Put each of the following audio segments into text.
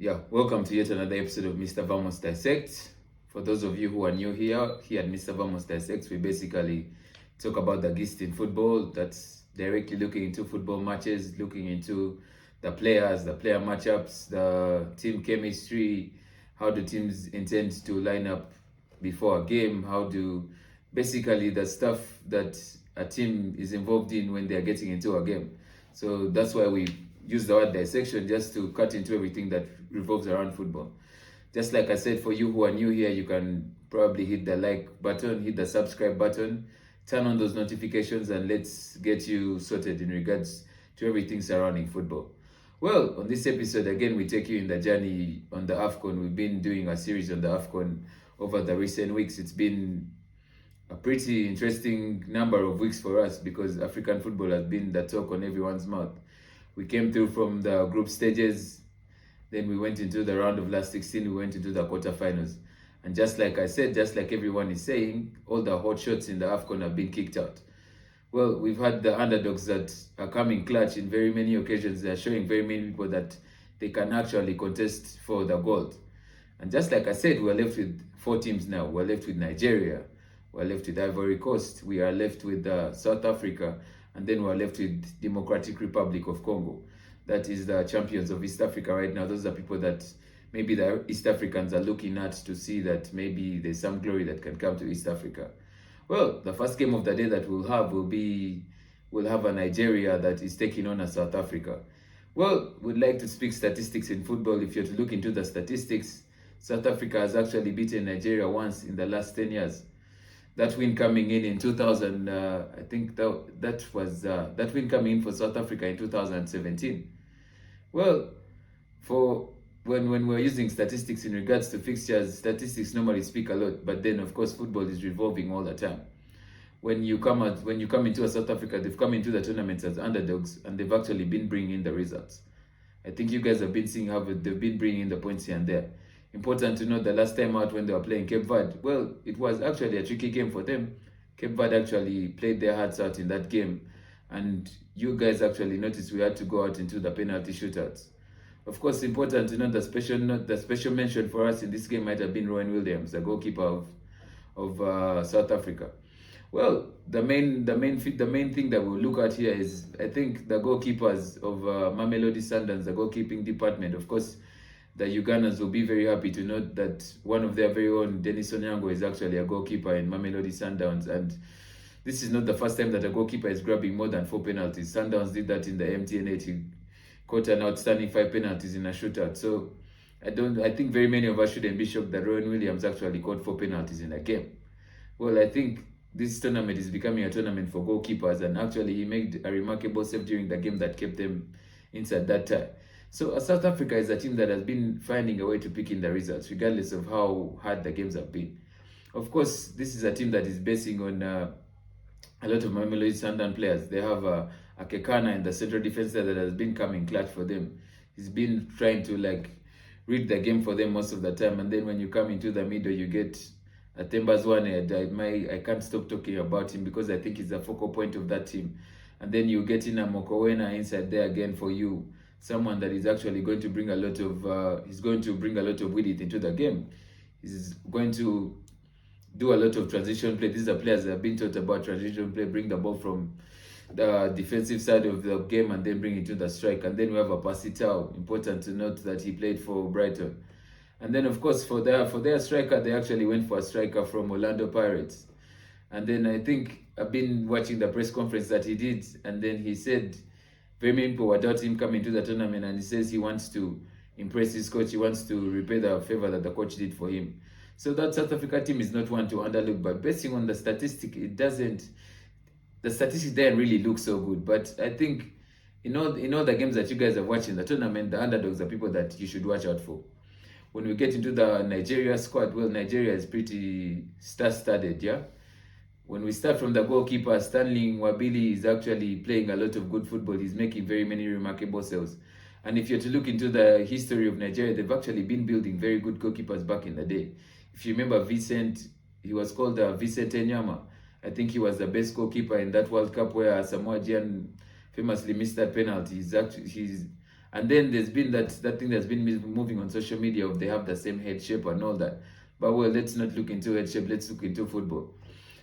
Yeah, welcome to yet another episode of Mr. Vamos Dissect. For those of you who are new here at Mr. Vamos Dissect, we basically talk about the gist in football that's directly looking into football matches, looking into the players, the player matchups, the team chemistry, how the teams intend to line up before a game, how do basically the stuff that a team is involved in when they're getting into a game. So that's why we use the word dissection, just to cut into everything that revolves around football. Just like I said, for you who are new here, you can probably hit the like button, hit the subscribe button, turn on those notifications, and let's get you sorted in regards to everything surrounding football. Well, on this episode, again, we take you in the journey on the AFCON. We've been doing a series on the AFCON over the recent weeks. It's been a pretty interesting number of weeks for us because African football has been the talk on everyone's mouth. We came through from the group stages, then we went into the round of last 16, we went into the quarterfinals. And just like I said, just like everyone is saying, all the hot shots in the AFCON have been kicked out. Well, we've had the underdogs that are coming clutch in very many occasions. They're showing very many people that they can actually contest for the gold. And just like I said, we're left with 4 teams now. We're left with Nigeria, we're left with Ivory Coast, we are left with South Africa, and then we're left with Democratic Republic of Congo. That is the champions of East Africa right now. Those are people that maybe the East Africans are looking at to see that maybe there's some glory that can come to East Africa. Well, the first game of the day that we'll have a Nigeria that is taking on a South Africa. Well, we'd like to speak statistics in football. If you're to look into the statistics, South Africa has actually beaten Nigeria once in the last 10 years. That win coming in 2000, I think that was that win coming in for South Africa in 2017. Well, for when we're using statistics in regards to fixtures, statistics normally speak a lot, but then of course football is revolving all the time. When you come into a South Africa, they've come into the tournaments as underdogs, and they've actually been bringing in the results. I think you guys have been seeing how they've been bringing in the points here and there. Important to note, the last time out when they were playing Cape Verde, well, it was actually a tricky game for them. Cape Verde actually played their hearts out in that game, and you guys actually noticed we had to go out into the penalty shootouts. Of course, important to note, the special mention for us in this game might have been Rowen Williams, the goalkeeper of South Africa. Well, the main thing that we'll look at here is, I think, the goalkeepers of Mamelodi Sundowns, the goalkeeping department. Of course, the Ugandans will be very happy to note that one of their very own, Dennis Onyango, is actually a goalkeeper in Mamelodi Sundowns. And this is not the first time that a goalkeeper is grabbing more than 4 penalties. Sundowns did that in the MTN8. He caught an outstanding 5 penalties in a shootout. So I think very many of us shouldn't be shocked that Rowen Williams actually caught 4 penalties in a game. Well, I think this tournament is becoming a tournament for goalkeepers, and actually he made a remarkable save during the game that kept them inside that time. So South Africa is a team that has been finding a way to pick in the results, regardless of how hard the games have been. Of course, this is a team that is basing on a lot of Mamelodi Sundowns players. They have a Kekana in the central defense that has been coming clutch for them. He's been trying to read the game for them most of the time. And then when you come into the middle, you get a Tembazwane. I can't stop talking about him because I think he's the focal point of that team. And then you get in a Mokowena inside there again for you. Someone that is actually going to bring a lot of he's going to bring a lot of width into the game. He's going to do a lot of transition play. These are players that have been taught about transition play, bring the ball from the defensive side of the game and then bring it to the strike. And then we have a Pasitao. Important to note that he played for Brighton. And then of course for their striker, they actually went for a striker from Orlando Pirates. And then I think I've been watching the press conference that he did, and then he said very many people were doubting him coming to the tournament, and he says he wants to impress his coach. He wants to repay the favor that the coach did for him. So that South Africa team is not one to underlook, but basing on the statistic, the statistics didn't really look so good. But I think in all the games that you guys have watched in the tournament, the underdogs are people that you should watch out for. When we get into the Nigeria squad, well, Nigeria is pretty star-studded, yeah? When we start from the goalkeeper, Stanley Nwabili is actually playing a lot of good football. He's making very many remarkable saves. And if you're to look into the history of Nigeria, they've actually been building very good goalkeepers back in the day. If you remember Vincent, he was called Vincent Enyama. I think he was the best goalkeeper in that World Cup where Samoa Gyan famously missed that penalty. He's And then there's been that thing that's been moving on social media of they have the same head shape and all that. But well, let's not look into head shape, let's look into football.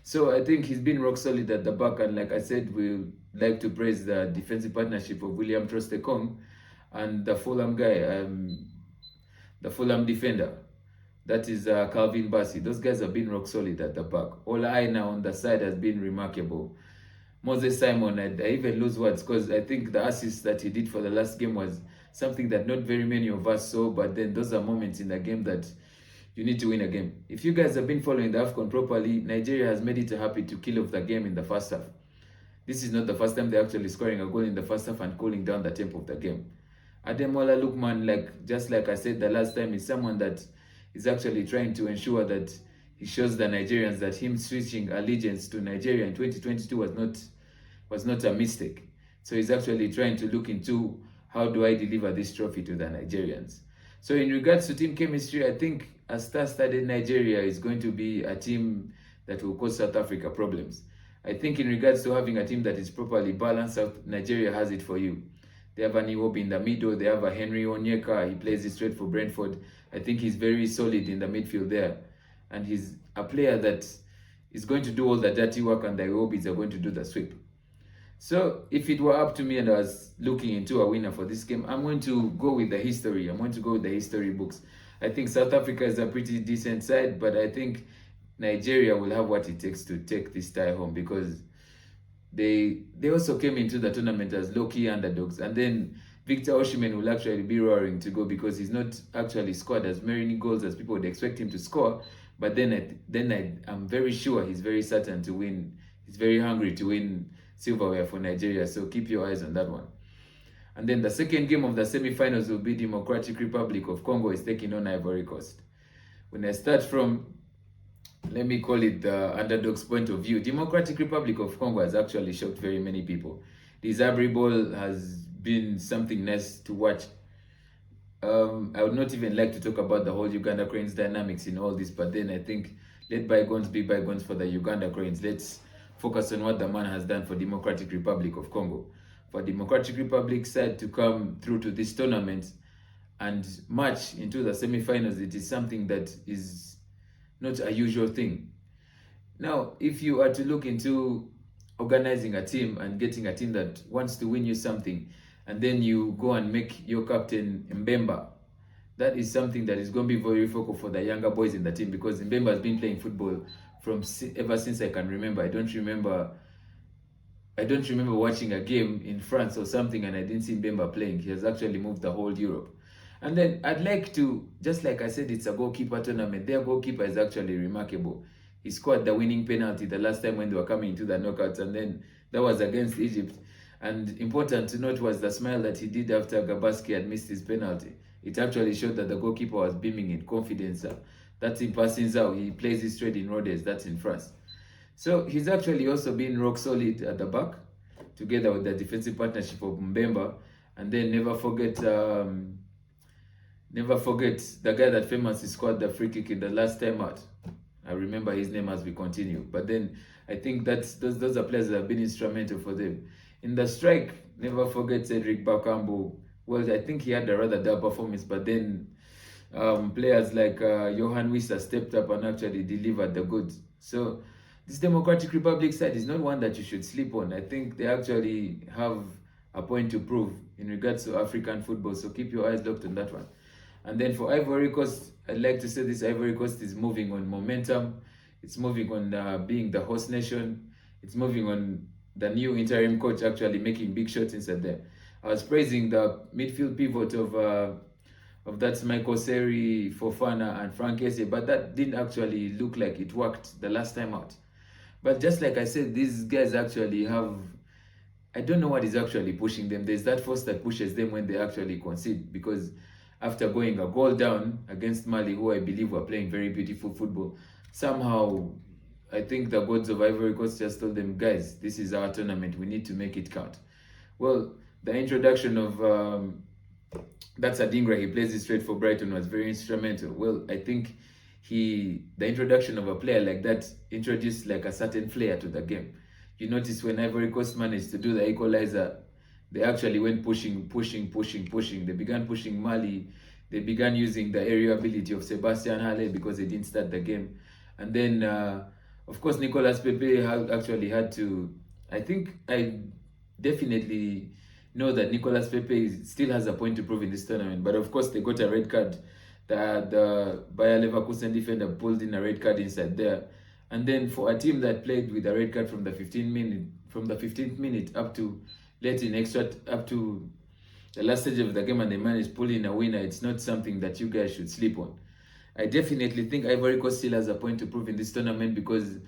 So I think he's been rock solid at the back, and like I said, we like to praise the defensive partnership of William Trostekong and the Fulham guy, the Fulham defender. That is Calvin Bassey. Those guys have been rock solid at the back. Ola Aina on the side has been remarkable. Moses Simon, I even lose words because I think the assist that he did for the last game was something that not very many of us saw, but then those are moments in the game that you need to win a game. If you guys have been following the AFCON properly, Nigeria has made it a habit to kill off the game in the first half. This is not the first time they're actually scoring a goal in the first half and cooling down the tempo of the game. Ademola Lookman, just like I said the last time, is someone that is actually trying to ensure that he shows the Nigerians that him switching allegiance to Nigeria in 2022 was not a mistake. So he's actually trying to look into how do I deliver this trophy to the Nigerians. So in regards to team chemistry, I think a star-studded Nigeria is going to be a team that will cause South Africa problems. I think in regards to having a team that is properly balanced, South Nigeria has it for you. They have an Iwobi in the middle. They have a Henry Onyeka. He plays it straight for Brentford. I think he's very solid in the midfield there. And he's a player that is going to do all the dirty work, and the Iwobis are going to do the sweep. So if it were up to me and I was looking into a winner for this game, I'm going to go with the history. I'm going to go with the history books. I think South Africa is a pretty decent side, but I think Nigeria will have what it takes to take this tie home, because they also came into the tournament as low-key underdogs. And then Victor Oshimen will actually be roaring to go, because he's not actually scored as many goals as people would expect him to score. But then I'm very sure he's very certain to win. He's very hungry to win silverware for Nigeria. So keep your eyes on that one. And then the second game of the semi-finals will be Democratic Republic of Congo is taking on Ivory Coast. When I start from, let me call it the underdog's point of view, Democratic Republic of Congo has actually shocked very many people. This Ivory ball has been something nice to watch. I would not even like to talk about the whole Uganda Cranes dynamics in all this, but then I think let bygones be bygones for the Uganda Cranes. Let's focus on what the man has done for Democratic Republic of Congo. For Democratic Republic side to come through to this tournament and march into the semi-finals, it is something that is not a usual thing. Now, if you are to look into organizing a team and getting a team that wants to win you something, and then you go and make your captain Mbemba, that is something that is going to be very focal for the younger boys in the team, because Mbemba has been playing football from ever since I can remember. I don't remember watching a game in France or something and I didn't see Mbemba playing. He has actually moved the whole Europe. And then I'd like to, just like I said, it's a goalkeeper tournament. Their goalkeeper is actually remarkable. He scored the winning penalty the last time when they were coming into the knockouts, and then that was against Egypt. And important to note was the smile that he did after Gabaski had missed his penalty. It actually showed that the goalkeeper was beaming in confidence. That's in passing out. He plays it straight in Rodez. That's in France. So he's actually also been rock solid at the back, together with the defensive partnership of Mbemba. And then never forget the guy that famously scored the free kick in the last time out. I remember his name as we continue. But then I think that's those are players that have been instrumental for them. In the strike, never forget Cedric Bakambu. Well, I think he had a rather dull performance, but then players like Johan Wissa stepped up and actually delivered the goods. So this Democratic Republic side is not one that you should sleep on. I think they actually have a point to prove in regards to African football. So keep your eyes locked on that one. And then for Ivory Coast, I'd like to say this Ivory Coast is moving on momentum. It's moving on being the host nation. It's moving on the new interim coach actually making big shots inside there. I was praising the midfield pivot of that's Michael Seri, Fofana, and Frank Esse, but that didn't actually look like it worked the last time out. But just like I said, these guys actually have, I don't know what is actually pushing them. There's that force that pushes them when they actually concede, because after going a goal down against Mali, who I believe were playing very beautiful football, somehow I think the gods of Ivory Coast just told them, guys, this is our tournament. We need to make it count. Well, the introduction of that's Adingra, he plays it straight for Brighton, was very instrumental. Well, I think the introduction of a player like that introduced like a certain flair to the game. You notice when Ivory Coast managed to do the equalizer, they actually went pushing. They began pushing Mali. They began using the aerial ability of Sebastian Halle because they didn't start the game. And then, of course, Nicolas Pepe actually had to. I definitely know that Nicolas Pepe still has a point to prove in this tournament. But of course, they got a red card. The Bayer Leverkusen defender pulled in a red card inside there. And then for a team that played with a red card from the 15th minute up to late in extra, up to the last stage of the game, and they managed pulling a winner, it's not something that you guys should sleep on. I definitely think Ivory Coast still has a point to prove in this tournament because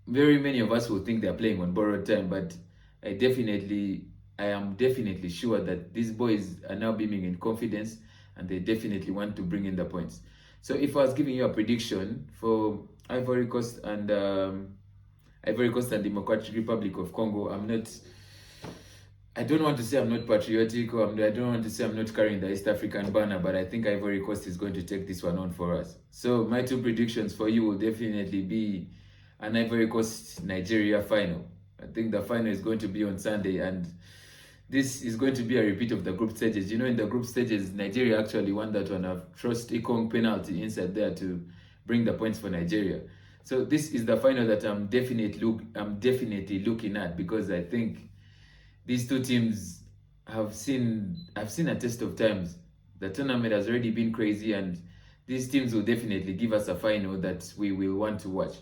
very many of us will think they're playing on borrowed time, but I am definitely sure that these boys are now beaming in confidence and they definitely want to bring in the points. So if I was giving you a prediction for Ivory Coast and Democratic Republic of Congo, I don't want to say I'm not patriotic, or I don't want to say I'm not carrying the East African banner, but I think Ivory Coast is going to take this one on for us. So my two predictions for you will definitely be an Ivory Coast-Nigeria final. I think the final is going to be on Sunday, and this is going to be a repeat of the group stages. You know, in the group stages, Nigeria actually won that one. I've Trost Ekong penalty inside there to bring the points for Nigeria. So this is the final that I'm definitely looking at, because I think these two teams have seen a test of times. The tournament has already been crazy, and these teams will definitely give us a final that we will want to watch.